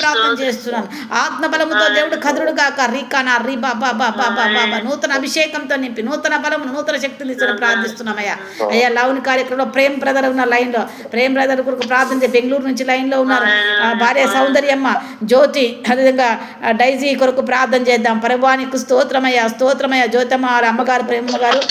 ప్రార్థన చేస్తున్నాను. ఆత్మ బలముతో దేవుడు కదురుడు కాక రీకానా రీ బాబా బాబా బాబా నూతన అభిషేకంతో నింపి నూతన బలము నూతన శక్తిని ఇచ్చిన ప్రార్థిస్తున్నామయ్యా. అయ్యా లౌని కార్యక్రమంలో ప్రేమ్ బ్రదర్ ఉన్న లైన్లో ప్రేమ్ బ్రదర్ కొరకు ప్రార్థన చేసి బెంగళూరు నుంచి లైన్లో ఉన్నారు. భార్య సౌందర్యమ్మ జ్యోతి అదేవిధంగా డైజీ కొరకు ప్రార్థన చేద్దాం. ప్రభువానికి స్తోత్రమయ్యా స్తోత్రమయ్యా. జ్యోతమ్మ వారి అమ్మగారు ప్రేమ గారు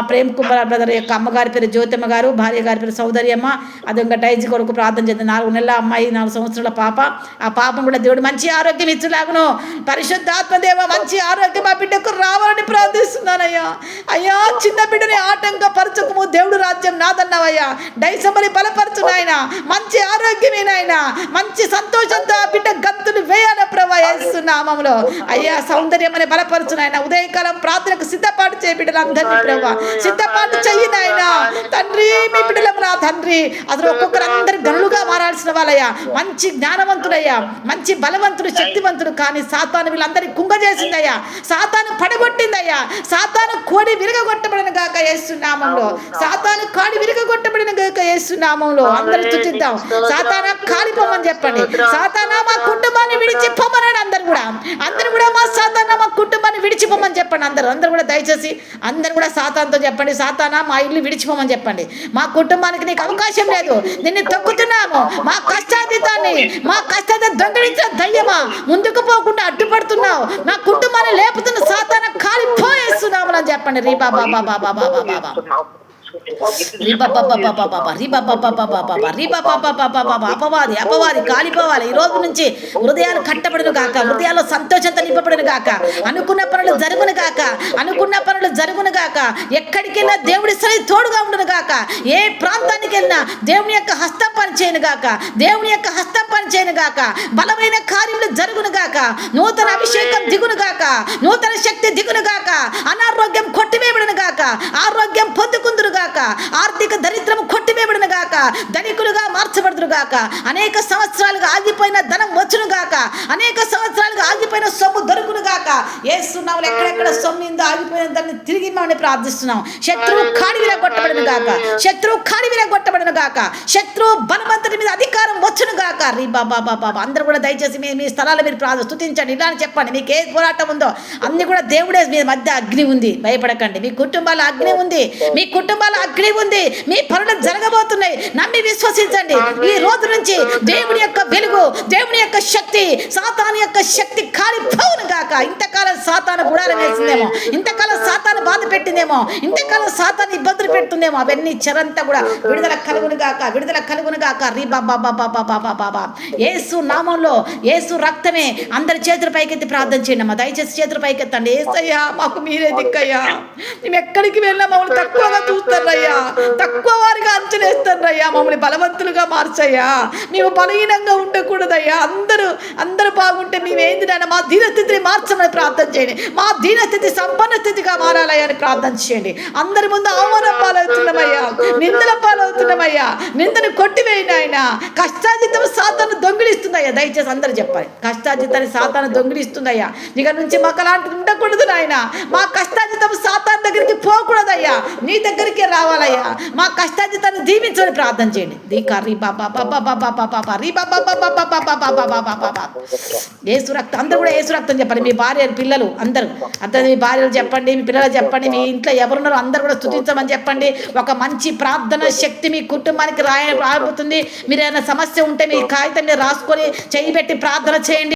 ప్రేమ్ కుమార్ బ్రదర్ యొక్క అమ్మగారి పేరు జ్యోతమ్మ గారు, భార్య గారి పేరు సౌందర్యమ్మ. అదేవిధంగా డైజీ కొరకు ప్రార్థన చేద్దాం. 4 నెలల అమ్మాయి, 4 సంవత్సరాల పాప. ఆ పాపం కూడా దేవుడు మంచి ఆరోగ్యం ఇచ్చులాగును. పరిశుద్ధాత్మదేవ మంచి ఆరోగ్యం ఆ బిడ్డకు రావాలని ప్రార్థిస్తున్నానయ్యా. అయ్యా చిన్న బిడ్డని ఆటంకపరచకము, దేవుడు రాజ్యం నాదన్నావయ్యా. డైసమని బలపరచు నాయన, మంచి ఆరోగ్యమే నాయన, మంచి సంతోషంతో ఆ బిడ్డ గంతులు వేయాల ప్రభా యేసు నామములో. అయ్యా సౌందర్యమని బలపరచు నాయన. ఉదయకాలం ప్రార్థనకు సిద్ధపాటు చేయ బిడ్డలందరినీ ప్రభా సిద్ధపాటు చెయ్యి నాయన. తండ్రి మీ బిడ్డలం నా తండ్రి అసలు ఒక్కొక్కరు అందరు గనులుగా మారాల్సిన వాళ్ళయ్యా. మంచి జ్ఞానవంతుడయ్యా, మంచి బలవంతుడు, శక్తివంతుడు. కానీ సాతాను వీళ్ళందరినీ కుంగజేసిందయ్యా, సాతాను పడగొట్టిందయ్యా. సాతాను కోడి విరగొట్టబడిన గాక యేసు నామములో. సాతాను కాడి విరగొట్టబడిన గాక యేసు నామములో. అందరూ స్తుతిద్దాం. సాతానా కాలిపోమని చెప్పండి. సాతానా మా కుటుంబాన్ని విడిచిపోమన్నాడు. అందరూ కూడా మా సాతానా మా కుటుంబాన్ని విడిచిపోమని చెప్పండి. అందరూ కూడా దయచేసి అందరూ కూడా సాతానుతో చెప్పండి. సాతానా మా ఇల్లు విడిచిపోమని చెప్పండి. మా కుటుంబానికి నీకు అవకాశం లేదు, నిన్ను తొక్కుతున్నాము. మా కష్టాతీతాన్ని దొంగలించిన దయ్యమా ముందుకు పోకుండా అడ్డుపడుతున్నావు. నా కుటుంబాన్ని లేపుతున్న సాతాన కాలిపోయేస్తున్నాము అని చెప్పండి. రీ బాబా బాబా బాబా బాబా అపవాది కాలిపోవాలి. ఈ రోజు నుంచి హృదయాలు కట్టబడును గాక, హృదయాల్లో సంతోషంతో నింపబడును గాక, అనుకున్న పనులు జరుగును గాక, ఎక్కడికి వెళ్ళినా దేవుడి సరి తోడుగా ఉండును గాక, ఏ ప్రాంతానికి వెళ్ళినా దేవుని యొక్క హస్తం పనిచేయను గాక, బలమైన కార్యములు జరుగును గాక, నూతన అభిషేకం దిగును గాక, నూతన శక్తి దిగును గాక, అనారోగ్యం కొట్టివేయబడును గాక, ఆరోగ్యం పొందుకుందురు గాక, ఆర్థిక దరిద్రము కొట్టివేయబడును గాక, ధనికులుగా మార్చబడుదురు గాక, అనేక సంవత్సరాలుగా ఆగిపోయిన ధనం వచ్చును గాక, అనేక సంవత్సరాలుగా ఆగిపోయిన సొమ్ము దొరుకును గాక. యేసు నామములో ఎక్కడెక్కడ సొమ్ము ఉందో ఆగిపోయిన దాన్ని తిరిగి మనం ప్రార్థిస్తున్నాం. శత్రువు కాడి విరగొట్టబడును గాక, శత్రువు బలవంతుడి మీద అధికారం వచ్చును గాక. రీ బాబా బాబా అందరూ కూడా దయచేసి మీ స్థలాలు మీరు స్తుతించండి. ఇలా అని చెప్పండి. మీకు ఏ పోరాటం ఉందో అన్ని కూడా దేవుడే. మీ మధ్య అగ్ని ఉంది, భయపడకండి. మీ కుటుంబాల అగ్ని ఉంది, మీ పనులు జరగబోతున్నాయి. నమ్మి విశ్వసించండి. ఈ రోజు నుంచి దేవుని యొక్క వెలుగు, దేవుని యొక్క శక్తి, సాతాను యొక్క శక్తి కాలిపోవును గాక. ఇంతకాలం సాతాను గుడారం వేసిందేమో, ఇంతకాలం సాతాను బాధ పెట్టిందేమో, ఇంతకాలం సాతాను ఇబ్బందులు పెడుతుందేమో, అవన్నీ చెరంతా కూడా విడుదల కలుగును గాక. రీ బాబా బాబా బాబా బాబా యేసు నామంలో, యేసు రక్తమే. అందరి చేతుల పైకెత్తి ప్రార్థన చేయండి అమ్మా. దయచేసి చేతుల పైకెత్తండి. యేసయ్యా మాకు మీరే దిక్కయ్యా. మేము ఎక్కడికి వెళ్ళినా మమ్మల్ని తక్కువగా చూస్తారయ్యా, తక్కువ వారిగా అంచనేస్తారయ్యా. మమ్మల్ని బలవంతులుగా మార్చయ్యా. మేము బలహీనంగా ఉండకూడదయ్యా. అందరూ బాగుంటే మేమేంది నాయన, మా దీనస్థితిని మార్చమని ప్రార్థన చేయండి. మా దీనస్థితి సంపన్న స్థితిగా మారాలయ్యా అని ప్రార్థన చేయండి. అందరి ముందు అవమానం పాలవుతున్నామయ్యా, నిందల పాలవుతున్నామయ్యా. నిందను కొట్టివేయండి ఆయన. కష్టాజితం సాతాను దొంగిలిస్తుందయ్యా. దయచేసి అందరూ చెప్పాలి. కష్టాజితాన్ని సాతాను దొంగిలిస్తుందయ్యా. ఇక నుంచి మాకు అలాంటిది ఉండకూడదు నాయన. మా కష్టాజితం సాతాను దగ్గరికి పోకూడదయ్యా, నీ దగ్గరికి రావాలయ్యా. మా కష్టాజితాన్ని దీవించని ప్రార్థన చేయండి. యేసు రక్తం. అందరూ కూడా యేసు రక్తం చెప్పండి. మీ భార్య పిల్లలు అందరూ మీ భార్యలు చెప్పండి, మీ పిల్లలు చెప్పండి, మీ ఇంట్లో ఎవరున్నారో అందరూ కూడా స్తుతించమని చెప్పండి. ఒక మంచి ప్రార్థన శక్తి మీ కుటుంబానికి రాబోతుంది. మీరు ఏదైనా సమస్య ఉంటే మీ కాగితం మీద రాసుకొని చేయి పెట్టి ప్రార్థన చేయండి.